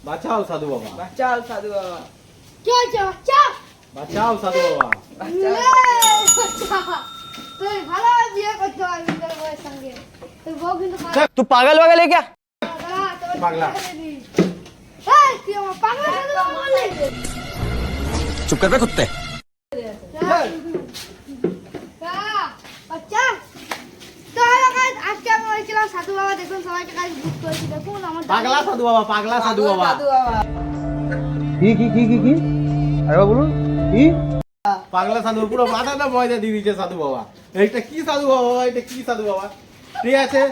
বাঁচাও সাধু বাবা, বাঁচাও সাধু বাবা, কি হয়েছে বাচ্চা? বাঁচাও সাধু বাবা। বাঁচাও। তুই ভালো বিয়ে করতে পারবি তোর বউয়ের সঙ্গে। তোর বউ কিন্তু तू पागल वागल है क्या? পাগলা। এই তুই আমার পাগলা সাধু বাবা বললি? चुप कर बे कुत्ते। বাচ্চা তো হ্যালো গাইস, আজকে আমি বলছিলাম সাধু বাবা দেখুন সবাইকে গাইস বুক করেছি। দেখুন আমার পাগলা সাধু বাবা, পাগলা সাধু বাবা। সাধু বাবা, কি আরে বলুন কি? পাগলা সাধু পুরো মাথাটা ময়দা দিয়ে দিয়েছে সাধু বাবা। এইটা কি সাধু বাবা, এটা কি সাধু বাবা? ঠিক আছে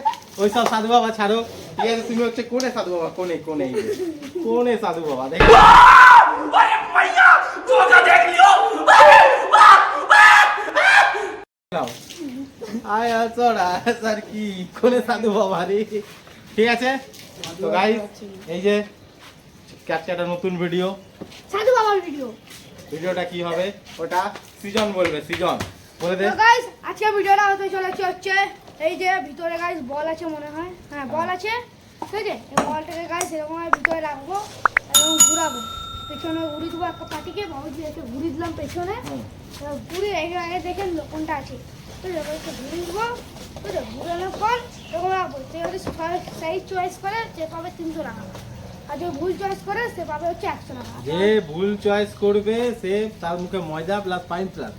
ওই সব সাধু বাবা ছাড়ো, ঠিক আছে তুমি হচ্ছে কোনে সাধু বাবা, কোনে কোনে এই যে, কোনে সাধু বাবা দেখো। নাও। আয় চড়া স্যার কি কোনে সাধু বাবা রে। ঠিক আছে তো গাইস এই যে ক্যাপচারটা নতুন ভিডিও, সাধু বাবার ভিডিও। ভিডিওটা কি হবে ওটা সিজন বলবে, সিজন বলে দে। তো গাইস আজকে ভিডিওটা হতে চলেছে হচ্ছে এই যে ভিতরে গাইস বল আছে মনে হয়, হ্যাঁ বল আছে, ঠিক আছে। এই বলটাকে গাইস এরকম ভিতরে রাখবো এবং ঘুরাবো, পেছনে ঘুরিয়ে দেবো একটা পাটিকে, বাবুজি এসে ঘুরিয়ে দিলাম পেছনে, ঘুরিয়ে আগে আগে দেখেন কোনটা আছে, ঠিক আছে একটু ঘুরিয়ে দেবো, ঠিক আছে। ঘুরানোর পর এরকম রাখবো, সে যদি সাইজ চয়েস করে সে পাবে 300 টাকা, আর যে ভুল চয়েস করে সে পাবে হচ্ছে 100 টাকা। যে ভুল চয়েস করবে সে তার মুখে ময়দা প্লাস পাইন প্লাস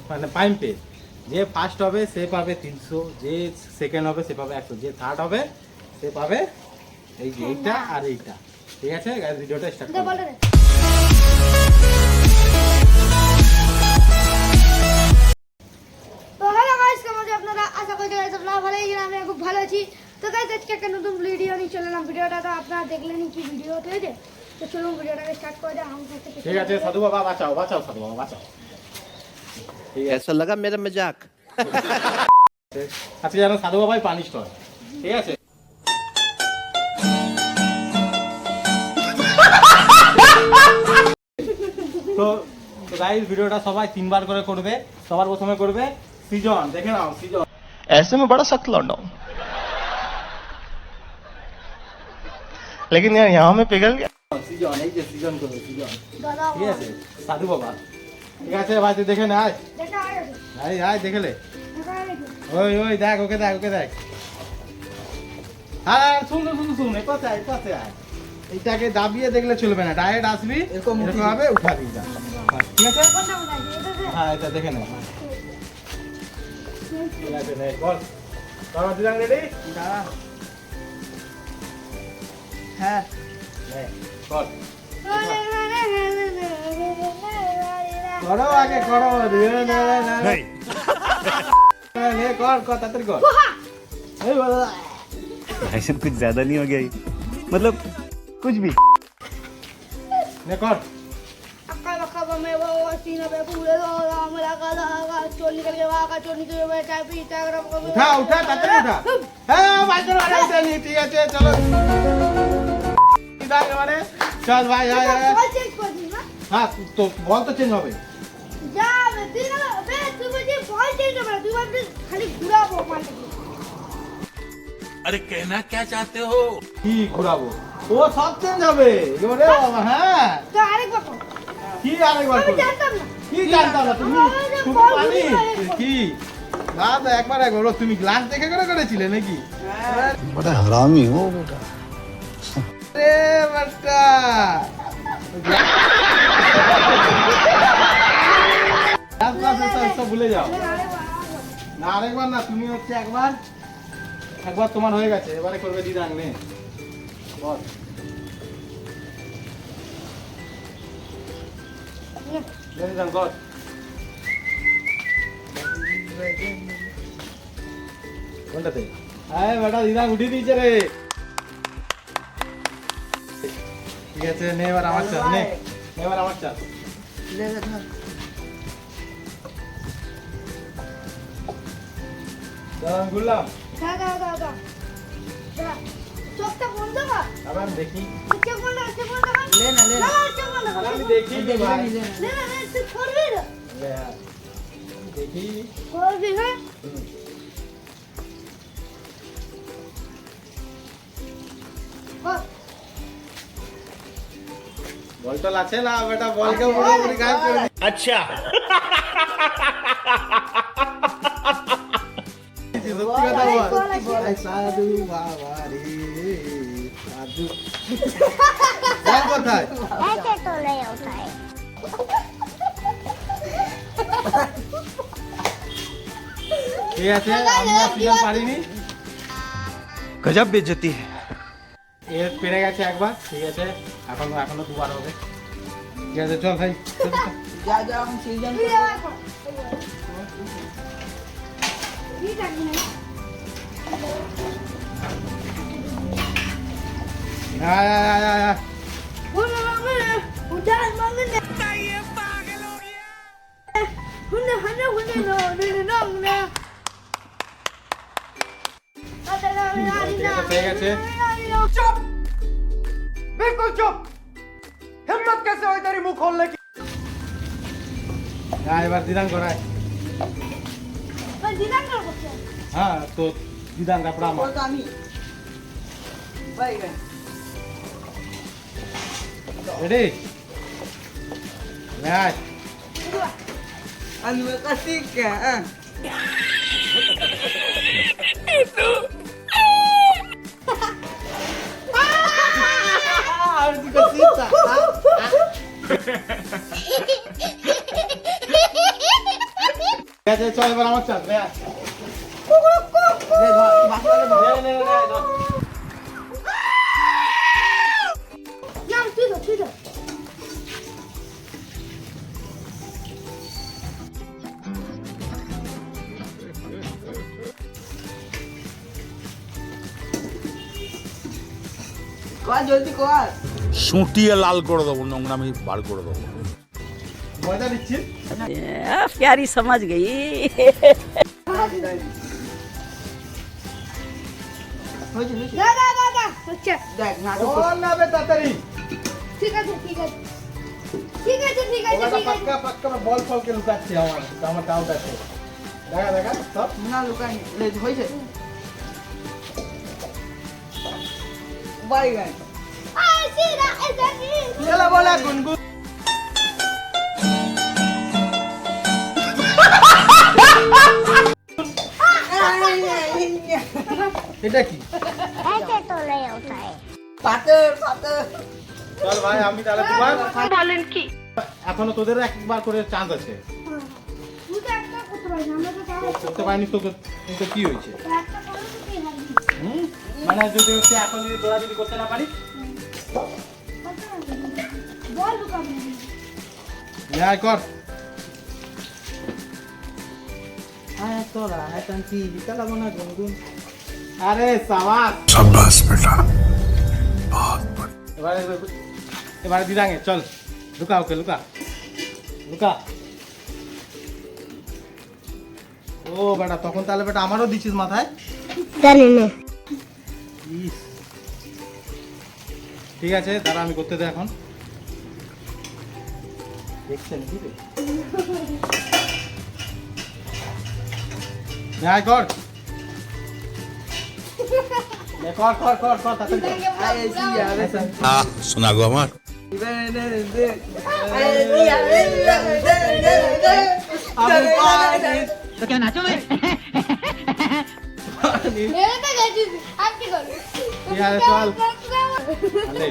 মানে পাইন পে। যে ফার্স্ট হবে সে পাবে 300, যে সেকেন্ড হবে সে পাবে 100, যে থার্ড হবে সে পাবে এই যে এইটা আর এইটা। ঠিক আছে গাইস ভিডিওটা স্টার্ট দে করো। বলটা দে। তো হ্যালো গাইস, কেমন আছেন আপনারা? আশা করি গাইস আপনারা ভালো আছেন, আমি খুব ভালো আছি। তো গাইস আজকে একটা নতুন ভিডিও নিয়ে চলে এলাম। ভিডিওটা তো আপনারা দেখলেনই কি ভিডিও, ঠিক আছে। তো চলুন ভিডিওটাকে স্টার্ট করে দেয়। আমার কাছে ঠিক আছে সাধু বাবা বাঁচাও, বাঁচাও সাধু বাবা বাঁচাও। ঠিক আছে ऐसा लगा मेरा मजाक। আজকে যেন সাধু বাবাই পানিশ হয়, ঠিক আছে। তো গাইস ভিডিওটা সবাই 3 বার করে করবে। সবার প্রথমে করবে সিজন, দেখে নাও সিজন। ऐसे में बड़ा सख्त लौंडा हूं, लेकिन यार यहाँ में पिघल गया। সিজন এই যে সিজন করবে সিজন, দাদা ঠিক আছে সাধু বাবা। ঠিক আছে ভাই তুই দেখে নে, আয় দেখা হয়ে গেছে, আয় আয় দেখে লে। দেখা হয়ে গেছে। ওই ওই দেখ ওকে দেখ ওকে দেখ। হ্যাঁ শুন শুন শুন এই পাশে আয়, এই পাশে আয়। এইটাকে দাবিয়ে দেখলে চলবে না, ডাইরেক্ট আসবি এরকম এরকম ভাবে উঠা দিবি যা। ঠিক আছে কোনটা কোনটা আছে? এটা দে। হ্যাঁ এটা দেখে নে। ঠিক আছে নে বল তোরা দিলাম রেডি দাঁড়া। হ্যাঁ, নে বল করো আগে করো রে নে নে নে কর কর তাড়াতাড়ি কর। এই বল भाई साहब कुछ ज्यादा नहीं हो गया ये? मतलब कुछ भी। নে কর। अक्का बक्का बमे वो सीना पे पूरे दो हमरा का चोर निकल के वाका चोर निकल के चाय पीता कर উঠা উঠা তাড়াতাড়ি উঠা। হ্যাঁ ভাই চলো ঠিক আছে চলো সিধা মানে চল ভাই আয় আয়। बॉल चेंज कर दी ना হ্যাঁ তো বল তো চেঞ্জ হবে। जा बे तीन बे तू मुझे बॉल चेंज कर तू बस खाली घुरा वो मार अरे कहना क्या चाहते हो? কি ঘোরাবো ও সব চেঞ্জ হবে ওরে বাবা। হ্যাঁ तो आरेक बाको কি আরেকবার আমি করবে? জানতাম না কি জানতাম না তুমি তুমি বল পানি ঘুরিয়ে কি না তো একবার তুমি গ্লাস দেখে করে করেছিলে নাকি? बड़ा हरामी हो बेटा। রে বাটা সব ভুলে যাও না, আরেকবার না তুমি হচ্ছে একবার একবার তোমার হয়ে গেছে, এবারে করবে দিদাং নে বল। দিদাং কর। কোনটাতে? আয় বেটা দিদাং উঠিয়ে দিয়েছে রে। ঠিক আছে নে এবার আমার চাল, নে এবার আমার চাল। লে লে ধর। দাঁড়ান ঘুরলাম जा जा जा जा চোখটা বন্ধ কর, আবার আমি দেখি। চোখ বন্ধ কর লে না লে না। চোখ বন্ধ কর, আমি দেখি তো ভাই। লে না। লে না তুই করবি না লে, দেখি করবি হ্যাঁ কর বল টল আছে না বেটা, বলকে পুরোপুরি গায়েব করে দিয়েছি। अच्छा সত্যি কথা বল। বল আছে। আই সাধু বাবা রে সাধু। বল কোথায়? ঠিক আছে, আমি আর পারিনি। गजब बेइज्जती है এর পেরে গেছে একবার, ঠিক আছে, এখনো দুবার হবে। ঠিক আছে চল ভাই, চল, চল। যা যা আমি সিজন তুই যাওয়ার পর। ঠিক আছে না? আয়, আয়, আয়, আয়, আয়। उधर मांगने ये पागल हो गया हुन हन हुन नो नो नो পেয়ে গেছে। चुप बिल्कुल चुप हिम्मत कैसे हुई तेरी मुंह खोलने की হ্যাঁ এবার দিদান করায়। दिदान कर बच्चा হ্যাঁ তো দিদান কাপড়া আমার। বলতো আমি বাইগান রেডি? ম্যাচ আমি kasih ke harus dikasih tak? ঠিক আছে চল এবার আমার চাল ম্যাচ। নে ধর বাসালে ধর নে, নে, নে, নে। नाम ठीक है কর জলদি কর সুটিয়ে লাল করে দেবো, নোংরামি বার করে দেবো। ময়দা দিচ্ছি। प्यारी समझ गई হয়েছে হয়েছে दादा अच्छा দেখ নাটক বল না বে তাড়াতাড়ি। ठीक है ওটা পাক্কা পাক্কা বল ফলকে লুকাচ্ছে আমার ডাউট আছে। দেখা দেখা সব। না লুকাই লে হয়েছে বাইগান आई सी दा इधर চলো বলা গুনগুন এটা কি? পাতর পাতর চল ভাই আমি তাহলে দুবার। বলেন কি? এখনো তোদের একবার করে চান্স আছে। तू तो একটা করতে পারিস আমরা তো তাও করতে পারিনি তোকে, তোকে কি হয়েছে? একটা করে তো তুই হারবি হুম? মানে যদি হচ্ছে এখন যদি তোরা যদি করতে না পারিস, বল লুকাবি ন্যায় কর। আয় তোরা এখন কি দিতে লাগো না গুনগুন আরে সাবাস। शाबाश बेटा। এবারে এবারে দিদাঙ্গে চল, লুকা ওকে লুকা লুকা। ও বেটা তখন তাহলে বেটা আমারও দিছিস মাথায়। ইস। ঠিক আছে দাঁড়া আমি করতে দে এখন। দেখছেন কি রে? ন্যায় কর। নে, কর কর কর কর তাড়াতাড়ি কর। আয় এসি আরে শোনা গো আমার। मेरे तो गई आप की करो ঠিক আছে চল। আলে।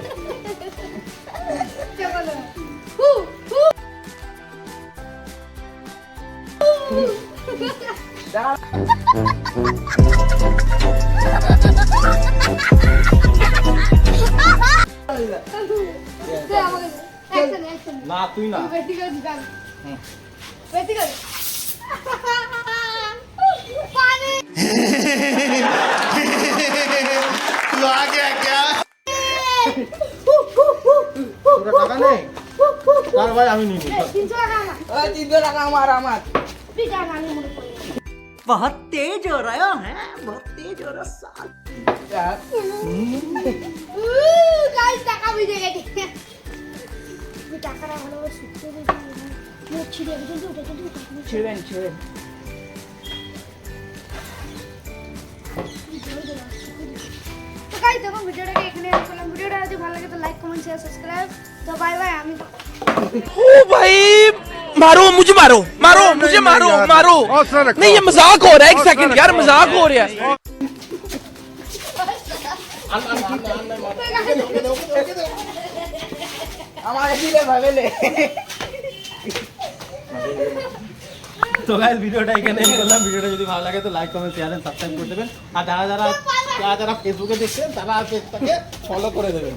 चलो हु हु दे আমাকে অ্যাকশন অ্যাকশন না তুই না। বেটি করে দিবা হুম। বেটি করে পানি तू आ गया क्या তোর টাকা নেই? তার ভাই আমি নিই নি। চল। 300 টাকা আমার ওই 300 টাকা আমার তুই টাকা আমি মনে করি बहुत तेज हो रहा है बहुत तेज हो रहा साल গাইস টাকা বুঝে গেছে তুই টাকাটা ভালো করে শুকিয়ে দিবি মুখ ছিড়ে কিন্তু উঠে ছিড়বেন ছিড়বেন তো গাইস দেখো ভিডিওটাকে এখানে এন্ড করলাম। ভিডিওটা যদি ভালো লাগে তো লাইক কমেন্ট শেয়ার সাবস্ক্রাইব তো বাই বাই, আমি ओ भाई मारो मुझे मारो मारो मुझे मारो मारो नहीं ये मजाक हो रहा है एक सेकंड यार मजाक हो रहा है তো গাইস ভিডিওটা এখানে এন্ড করলাম। ভিডিওটা যদি ভালো লাগে তো like comment share and subscribe করে দেবেন। আর যারা ফেসবুকে দেখছেন তারা পেজটাকে ফলো করে দেবেন।